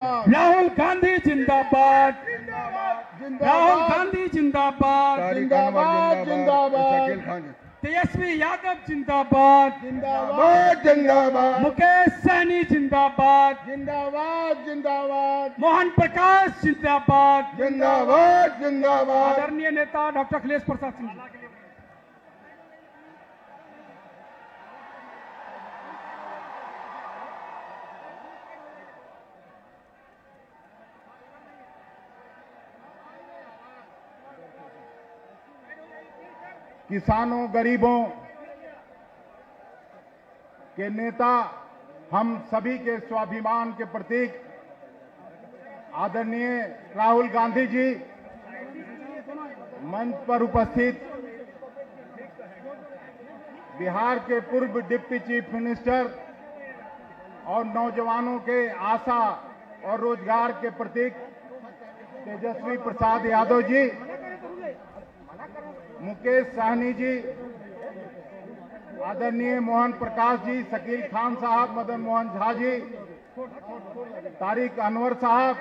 राहुल गांधी जिंदाबाद, राहुल गांधी जिंदाबाद, जिंदाबाद जिंदाबाद, तेजस्वी यादव जिंदाबाद, जिंदाबाद जिंदाबाद, मुकेश सहनी जिंदाबाद, जिंदाबाद जिंदाबाद, मोहन प्रकाश जिंदाबाद, जिंदाबाद जिंदाबाद। आदरणीय नेता डॉक्टर अखिलेश प्रसाद सिंह जी। किसानों गरीबों के नेता, हम सभी के स्वाभिमान के प्रतीक आदरणीय राहुल गांधी जी, मंच पर उपस्थित बिहार के पूर्व डिप्टी चीफ मिनिस्टर और नौजवानों के आशा और रोजगार के प्रतीक तेजस्वी प्रसाद यादव जी, मुकेश सहनी जी, आदरणीय मोहन प्रकाश जी, शकील खान साहब, मदन मोहन झा जी, तारिक अनवर साहब,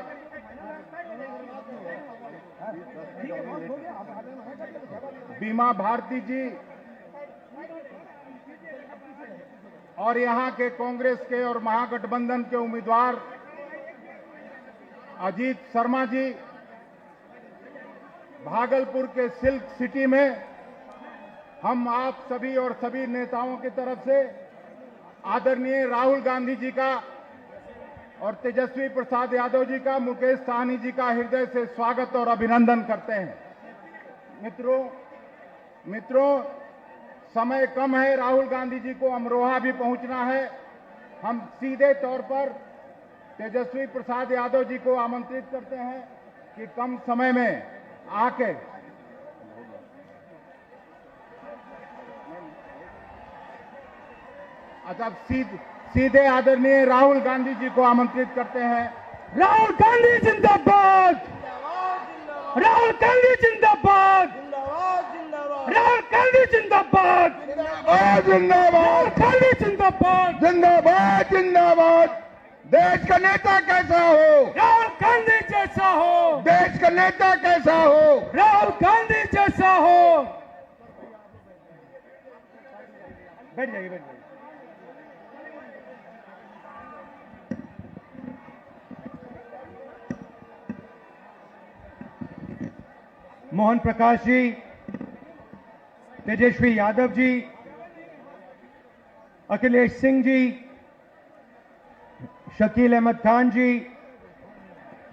बीमा भारती जी और यहां के कांग्रेस के और महागठबंधन के उम्मीदवार अजीत शर्मा जी, भागलपुर के सिल्क सिटी में हम आप सभी और सभी नेताओं की तरफ से आदरणीय राहुल गांधी जी का और तेजस्वी प्रसाद यादव जी का, मुकेश सहनी जी का हृदय से स्वागत और अभिनंदन करते हैं। मित्रों, समय कम है, राहुल गांधी जी को अमरोहा भी पहुंचना है। हम सीधे तौर पर तेजस्वी प्रसाद यादव जी को आमंत्रित करते हैं कि कम समय में आके अच्छा सीधे आदरणीय राहुल गांधी जी को आमंत्रित करते हैं। राहुल गांधी जिंदाबाद, राहुल गांधी जिंदाबाद, राहुल गांधी जिंदाबाद, जिंदाबाद गांधी जिंदाबाद, जिंदाबाद जिंदाबाद। देश का नेता कैसा हो? राहुल गांधी जैसा हो। देश का नेता कैसा हो? राहुल गांधी जैसा हो। बैठ जाइए, बैठ जाइए। मोहन प्रकाश जी, तेजस्वी यादव जी, अखिलेश सिंह जी, शकील अहमद खान जी,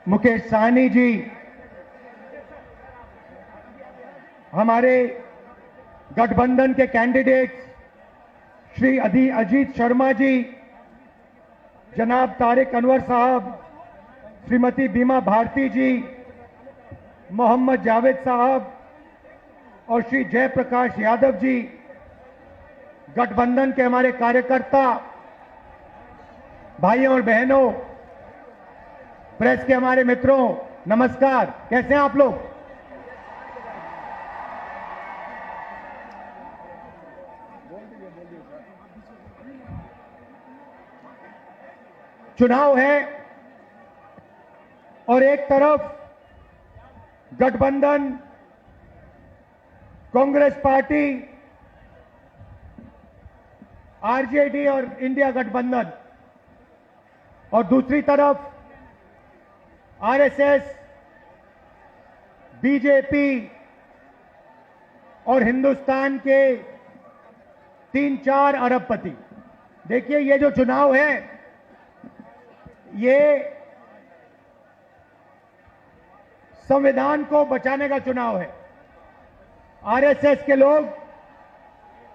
मुकेश सहनी जी, हमारे गठबंधन के कैंडिडेट श्री अजीत शर्मा जी, जनाब तारिक अनवर साहब, श्रीमती बीमा भारती जी, मोहम्मद जावेद साहब और श्री जयप्रकाश यादव जी, गठबंधन के हमारे कार्यकर्ता भाइयों और बहनों, प्रेस के हमारे मित्रों, नमस्कार। कैसे हैं आप लोग? चुनाव है और एक तरफ गठबंधन, कांग्रेस पार्टी, आरजेडी और इंडिया गठबंधन, और दूसरी तरफ आरएसएस, बीजेपी और हिंदुस्तान के 3-4 अरबपति। देखिए, ये जो चुनाव है, ये संविधान को बचाने का चुनाव है। आरएसएस के लोग,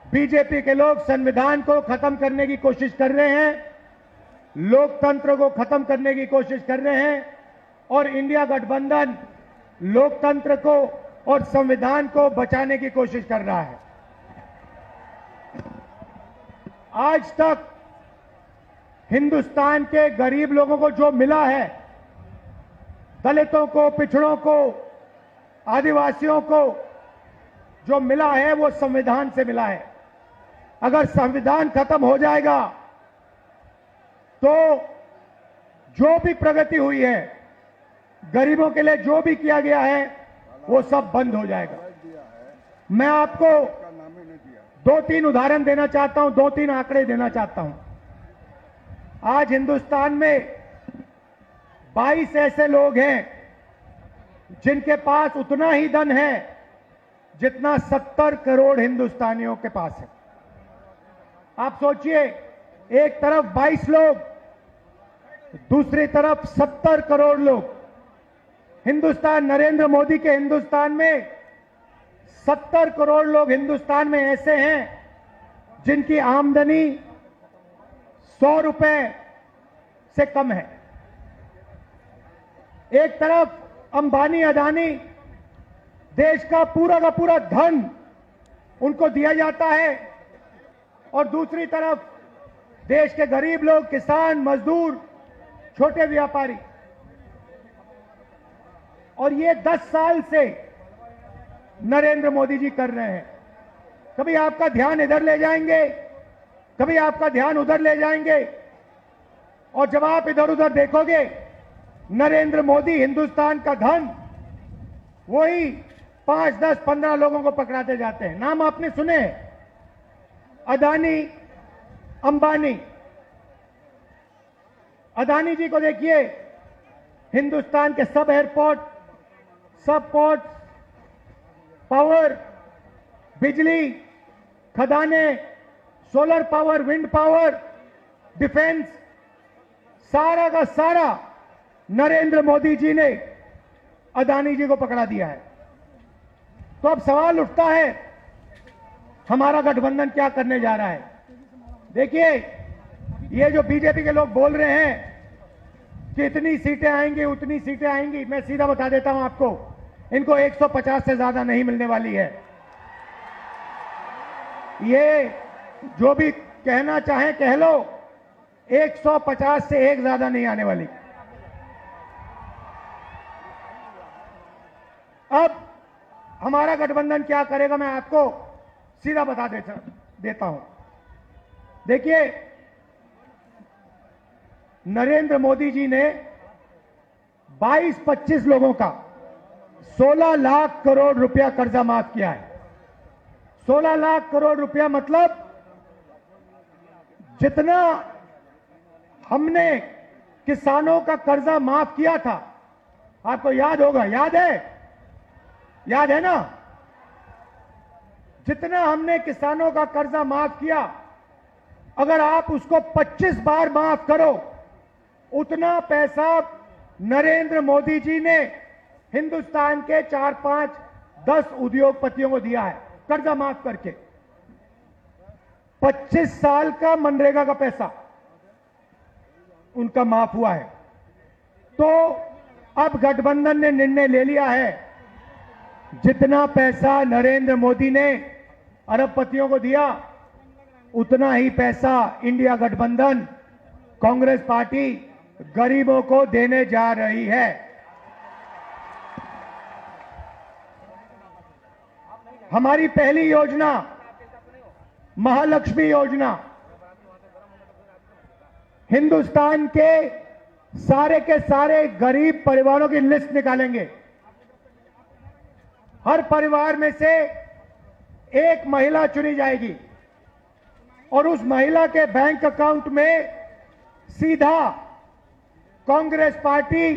बीजेपी के लोग संविधान को खत्म करने की कोशिश कर रहे हैं, लोकतंत्र को खत्म करने की कोशिश कर रहे हैं, और इंडिया गठबंधन लोकतंत्र को और संविधान को बचाने की कोशिश कर रहा है। आज तक हिंदुस्तान के गरीब लोगों को जो मिला है, दलितों को, पिछड़ों को, आदिवासियों को जो मिला है, वो संविधान से मिला है। अगर संविधान खत्म हो जाएगा तो जो भी प्रगति हुई है, गरीबों के लिए जो भी किया गया है, वो सब बंद हो जाएगा। मैं आपको 2-3 उदाहरण देना चाहता हूं, 2-3 आंकड़े देना चाहता हूं। आज हिंदुस्तान में 22 ऐसे लोग हैं जिनके पास उतना ही धन है जितना 70 करोड़ हिंदुस्तानियों के पास है। आप सोचिए, एक तरफ 22 लोग, दूसरी तरफ 70 करोड़ लोग। हिंदुस्तान, नरेंद्र मोदी के हिंदुस्तान में 70 करोड़ लोग हिंदुस्तान में ऐसे हैं जिनकी आमदनी 100 रुपए से कम है। एक तरफ अंबानी, अदानी, देश का पूरा धन उनको दिया जाता है, और दूसरी तरफ देश के गरीब लोग, किसान, मजदूर, छोटे व्यापारी। और ये 10 साल से नरेंद्र मोदी जी कर रहे हैं। कभी आपका ध्यान इधर ले जाएंगे, कभी आपका ध्यान उधर ले जाएंगे, और जब आप इधर उधर देखोगे, नरेंद्र मोदी हिंदुस्तान का धन वही 5, 10, 15 लोगों को पकड़ाते जाते हैं। नाम आपने सुने, अदानी, अंबानी। अदानी जी को देखिए, हिंदुस्तान के सब एयरपोर्ट, सब पोर्ट, पावर, बिजली, खदाने, solar power, wind power, defence, सारा का सारा नरेंद्र मोदी जी ने अदानी जी को पकड़ा दिया है। तो अब सवाल उठता है, हमारा गठबंधन क्या करने जा रहा है? देखिए, ये जो बीजेपी के लोग बोल रहे हैं कि इतनी सीटें आएंगी, उतनी सीटें आएंगी, मैं सीधा बता देता हूं आपको, इनको 150 से ज्यादा नहीं मिलने वाली है। ये जो भी कहना चाहे कह लो, 150 से एक ज्यादा नहीं आने वाली। अब हमारा गठबंधन क्या करेगा, मैं आपको सीधा बता देता हूं। देखिए, नरेंद्र मोदी जी ने 22-25 लोगों का 16 लाख करोड़ रुपया कर्जा माफ किया है। 16 लाख करोड़ रुपया मतलब जितना हमने किसानों का कर्जा माफ किया था, आपको याद होगा, याद है ना? जितना हमने किसानों का कर्जा माफ किया, अगर आप उसको 25 बार माफ करो, उतना पैसा नरेंद्र मोदी जी ने हिंदुस्तान के 4, 5, 10 उद्योगपतियों को दिया है कर्जा माफ करके। 25 साल का मनरेगा का पैसा उनका माफ हुआ है। तो अब गठबंधन ने निर्णय ले लिया है, जितना पैसा नरेंद्र मोदी ने अरबपतियों को दिया, उतना ही पैसा इंडिया गठबंधन, कांग्रेस पार्टी गरीबों को देने जा रही है। हमारी पहली योजना, महालक्ष्मी योजना, हिंदुस्तान के सारे गरीब परिवारों की लिस्ट निकालेंगे। हर परिवार में से एक महिला चुनी जाएगी और उस महिला के बैंक अकाउंट में सीधा कांग्रेस पार्टी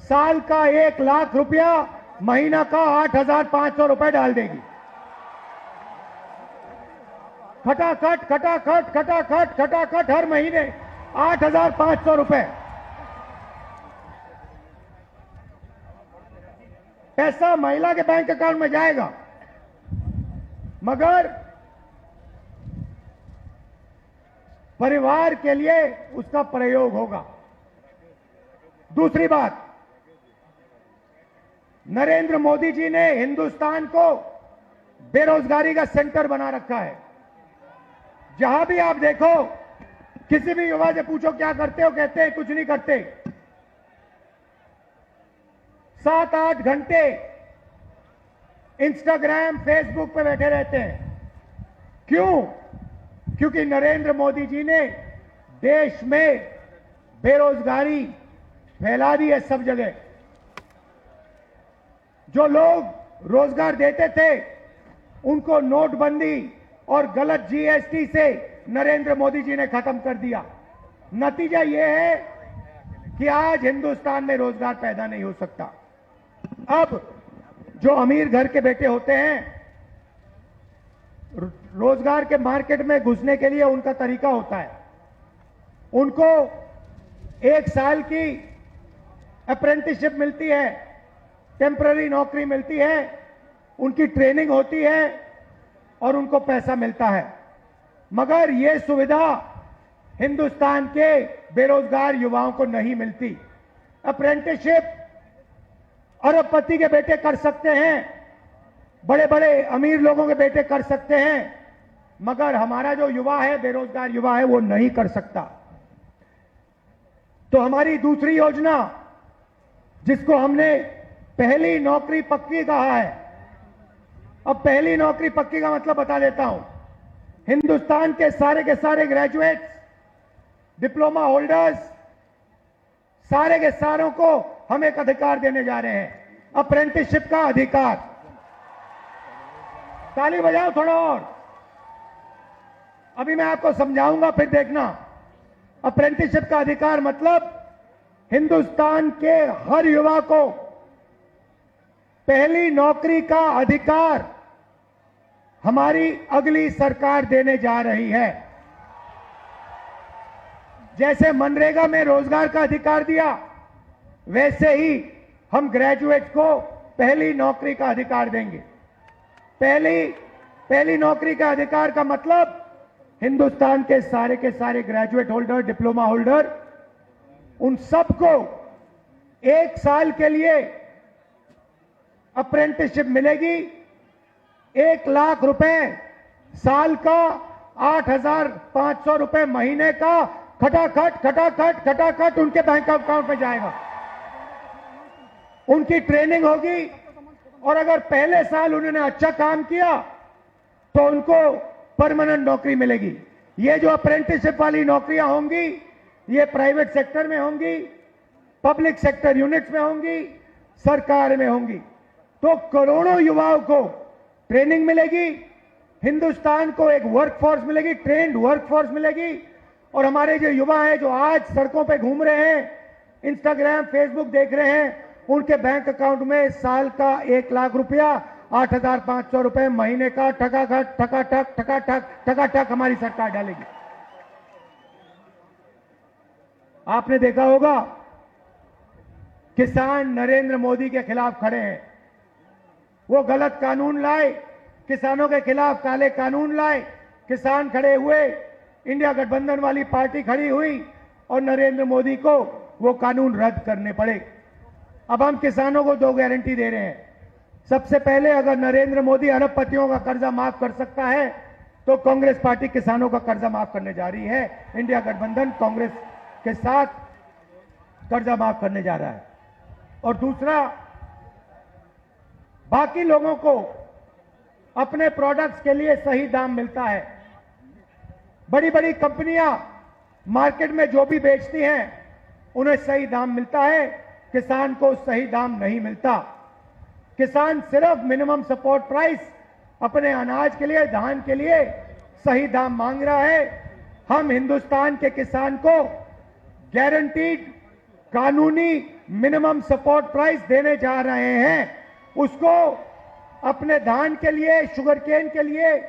साल का 1 लाख रुपया, महीना का 8,500 रुपए डाल देगी। खटाखट हर महीने 8,500 रुपए पैसा महिला के बैंक अकाउंट में जाएगा, मगर परिवार के लिए उसका प्रयोग होगा। दूसरी बात, नरेंद्र मोदी जी ने हिंदुस्तान को बेरोजगारी का सेंटर बना रखा है। जहां भी आप देखो, किसी भी युवा से पूछो क्या करते हो, कहते हैं कुछ नहीं करते। 7-8 घंटे इंस्टाग्राम, फेसबुक पे बैठे रहते हैं। क्यों? क्योंकि नरेंद्र मोदी जी ने देश में बेरोजगारी फैला दी है सब जगह। जो लोग रोजगार देते थे उनको नोटबंदी और गलत जीएसटी से नरेंद्र मोदी जी ने खत्म कर दिया। नतीजा यह है कि आज हिंदुस्तान में रोजगार पैदा नहीं हो सकता। अब जो अमीर घर के बेटे होते हैं, रोजगार के मार्केट में घुसने के लिए उनका तरीका होता है, उनको 1 साल की अप्रेंटिसशिप मिलती है, टेम्पररी नौकरी मिलती है, उनकी ट्रेनिंग होती है और उनको पैसा मिलता है। मगर यह सुविधा हिंदुस्तान के बेरोजगार युवाओं को नहीं मिलती। अप्रेंटिसशिप अरबपति के बेटे कर सकते हैं, बड़े बड़े अमीर लोगों के बेटे कर सकते हैं, मगर हमारा जो युवा है, बेरोजगार युवा है, वो नहीं कर सकता। तो हमारी दूसरी योजना, जिसको हमने पहली नौकरी पक्की कहा है, अब पहली नौकरी पक्की का मतलब बता देता हूं। हिंदुस्तान के सारे ग्रेजुएट्स, डिप्लोमा होल्डर्स, सारे के सारों को हम एक अधिकार देने जा रहे हैं, अप्रेंटिसशिप का अधिकार। ताली बजाओ थोड़ा और। अभी मैं आपको समझाऊंगा, फिर देखना। अप्रेंटिसशिप का अधिकार मतलब हिंदुस्तान के हर युवा को पहली नौकरी का अधिकार हमारी अगली सरकार देने जा रही है। जैसे मनरेगा में रोजगार का अधिकार दिया, वैसे ही हम ग्रेजुएट्स को पहली नौकरी का अधिकार देंगे। पहली नौकरी का अधिकार का मतलब हिंदुस्तान के सारे ग्रेजुएट होल्डर, डिप्लोमा होल्डर, उन सबको 1 साल के लिए अप्रेंटिसशिप मिलेगी। 1 लाख रुपए साल का, 8,500 रुपए महीने का खटाखट उनके बैंक अकाउंट में जाएगा। उनकी ट्रेनिंग होगी और अगर पहले साल उन्होंने अच्छा काम किया तो उनको परमानेंट नौकरी मिलेगी। ये जो अप्रेंटिसशिप वाली नौकरियां होंगी, ये प्राइवेट सेक्टर में होंगी, पब्लिक सेक्टर यूनिट्स में होंगी, सरकार में होंगी। तो करोड़ों युवाओं को ट्रेनिंग मिलेगी, हिंदुस्तान को एक वर्कफोर्स मिलेगी, ट्रेंड वर्कफोर्स मिलेगी। और हमारे जो युवा हैं, जो आज सड़कों पे घूम रहे हैं, इंस्टाग्राम, फेसबुक देख रहे हैं, उनके बैंक अकाउंट में साल का 1 लाख रुपया, 8,500 रुपए महीने का ठकाठक हमारी सरकार डालेगी। आपने देखा होगा, किसान नरेंद्र मोदी के खिलाफ खड़े हैं। वो गलत कानून लाए, किसानों के खिलाफ काले कानून लाए, किसान खड़े हुए, इंडिया गठबंधन वाली पार्टी खड़ी हुई और नरेंद्र मोदी को वो कानून रद्द करने पड़े। अब हम किसानों को 2 गारंटी दे रहे हैं। सबसे पहले, अगर नरेंद्र मोदी अरबपतियों का कर्जा माफ कर सकता है तो कांग्रेस पार्टी किसानों का कर्जा माफ करने जा रही है। इंडिया गठबंधन कांग्रेस के साथ कर्जा माफ करने जा रहा है। और दूसरा, बाकी लोगों को अपने प्रोडक्ट्स के लिए सही दाम मिलता है। बड़ी बड़ी कंपनियां मार्केट में जो भी बेचती हैं उन्हें सही दाम मिलता है, किसान को सही दाम नहीं मिलता। किसान सिर्फ मिनिमम सपोर्ट प्राइस अपने अनाज के लिए, धान के लिए सही दाम मांग रहा है। हम हिंदुस्तान के किसान को गारंटीड कानूनी मिनिमम सपोर्ट प्राइस देने जा रहे हैं। उसको अपने धान के लिए, शुगर केन के लिए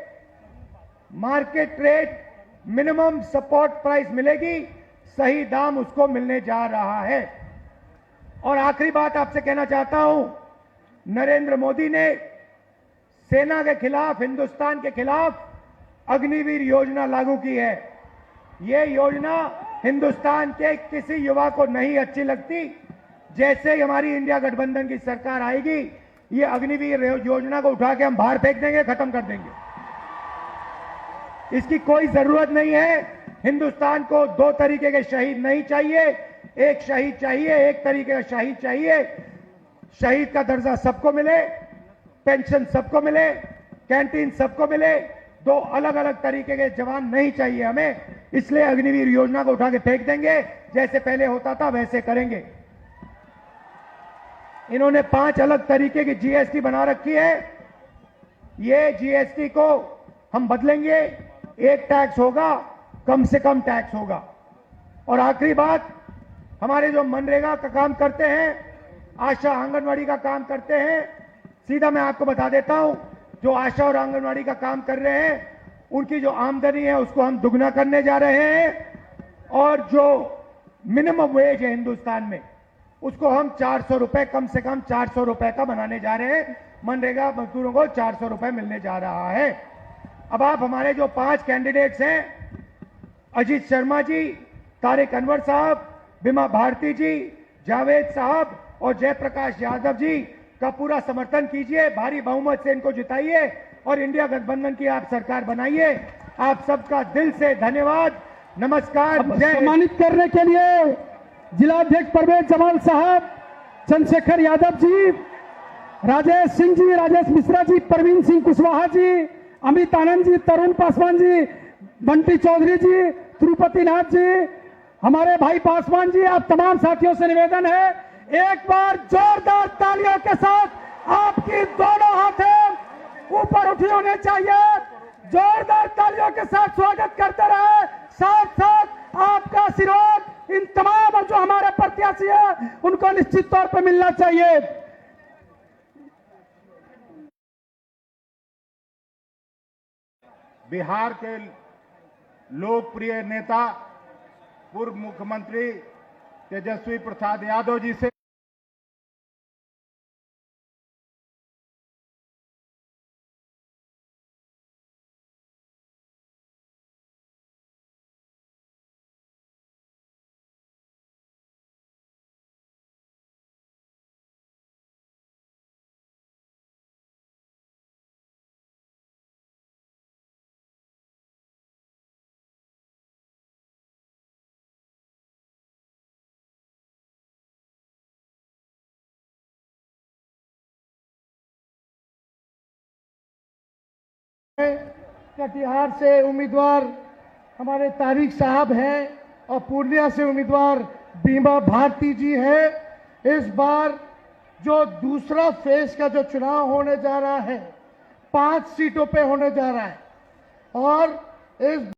market rate minimum support price मिलेगी, सही दाम उसको मिलने जा रहा है। और आखिरी बात आपसे कहना चाहता हूं, नरेंद्र मोदी ने सेना के खिलाफ, हिंदुस्तान के खिलाफ अग्निवीर योजना लागू की है। यह योजना हिंदुस्तान के किसी युवा को नहीं अच्छी लगती। जैसे ही हमारी इंडिया गठबंधन की सरकार आएगी, ये अग्निवीर योजना को उठा के हम बाहर फेंक देंगे, खत्म कर देंगे। इसकी कोई जरूरत नहीं है। हिंदुस्तान को 2 तरीके के शहीद नहीं चाहिए। एक शहीद चाहिए, एक तरीके का शहीद चाहिए। शहीद का दर्जा सबको मिले, पेंशन सबको मिले, कैंटीन सबको मिले। 2 अलग अलग तरीके के जवान नहीं चाहिए हमें। इसलिए अग्निवीर योजना को उठा के फेंक देंगे। जैसे पहले होता था वैसे करेंगे। इन्होंने 5 अलग तरीके की जीएसटी बना रखी है। ये जीएसटी को हम बदलेंगे, एक टैक्स होगा, कम से कम टैक्स होगा। और आखिरी बात, हमारे जो मनरेगा का काम करते हैं, आशा आंगनवाड़ी का काम करते हैं, सीधा मैं आपको बता देता हूं, जो आशा और आंगनवाड़ी का काम कर रहे हैं उनकी जो आमदनी है उसको हम दुगना करने जा रहे हैं और जो मिनिमम वेज है हिंदुस्तान में उसको हम 400 रुपए, कम से कम 400 रुपए का बनाने जा रहे हैं। मनरेगा मजदूरों को 400 रुपए मिलने जा रहा है। अब आप हमारे जो 5 कैंडिडेट्स हैं, अजीत शर्मा जी, तारिक अनवर साहब, बिमा भारती जी, जावेद साहब और जयप्रकाश यादव जी का पूरा समर्थन कीजिए, भारी बहुमत से इनको जिताइए और इंडिया गठबंधन की आप सरकार बनाइए। आप सबका दिल से धन्यवाद, नमस्कार। सम्मानित करने के लिए जिलाध्यक्ष परवेज जमाल साहब, चंद्रशेखर यादव जी, राजेश सिंह जी, राजेश मिश्रा जी, प्रवीण सिंह कुशवाहा जी, अमित आनंद जी, तरुण पासवान जी, बंटी चौधरी जी, तिरुपति नाथ जी, हमारे भाई पासवान जी, आप तमाम साथियों से निवेदन है, एक बार जोरदार तालियों के साथ आपकी दोनों हाथें ऊपर उठी होने चाहिए। जोरदार तालियों के साथ स्वागत करते रहे। साथ साथ आपका आशीर्वाद इन तमाम जो हमारे प्रत्याशी है उनको निश्चित तौर पर मिलना चाहिए। बिहार के लोकप्रिय नेता पूर्व मुख्यमंत्री तेजस्वी प्रसाद यादव जी से कटिहार से उम्मीदवार हमारे तारिक साहब हैं और पूर्णिया से उम्मीदवार बीमा भारती जी है। इस बार जो दूसरा फेज का जो चुनाव होने जा रहा है 5 सीटों पे होने जा रहा है और इस